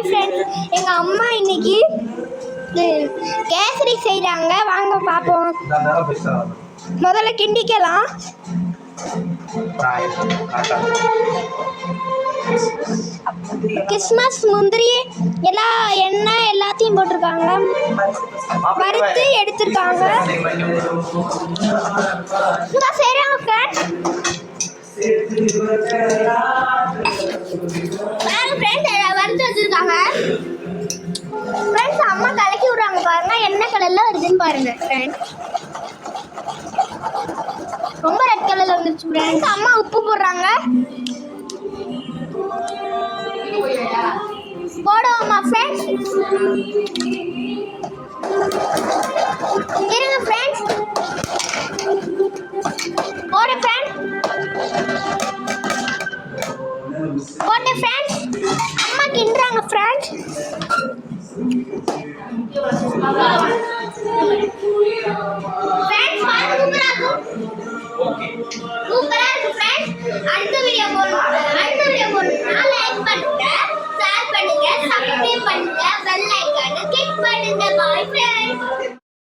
Hi friends, எங்கள் அம்மா இன்னைக்கு கேசரி செய்கிறாங்க. வாங்க பார்ப்போம். முதல்ல கிண்டிக்கலாம். கிறிஸ்மஸ் முந்திரி எல்லாம் எண்ணெய் எல்லாத்தையும் போட்டிருக்காங்க, வறுத்து எடுத்திருக்காங்க. இங்கே செய்கிறாங்க ஃப்ரெண்ட்ஸ். வறுத்து வச்சிருக்காங்க ஃப்ரெண்ட்ஸ். அம்மா கலக்கி விடுறாங்க பாருங்க, என்ன கலர்ல வருதுன்னு பாருங்க ஃப்ரெண்ட்ஸ். ரொம்ப ரெட் கலர்ல வந்துருச்சு ஃப்ரெண்ட்ஸ். அம்மா உப்பு போடுறாங்க. போடுவோமா ஃப்ரெண்ட்ஸ்? இருங்க ஃப்ரெண்ட்ஸ், போடு ஃப்ரெண்ட்ஸ், போட்டு ஃப்ரெண்ட்ஸ். அம்மா கிண்டுறாங்க ஃப்ரெண்ட்ஸ். ஃப்ரெண்ட்ஸ் பாருங்க, சூப்பரா இருக்கும்.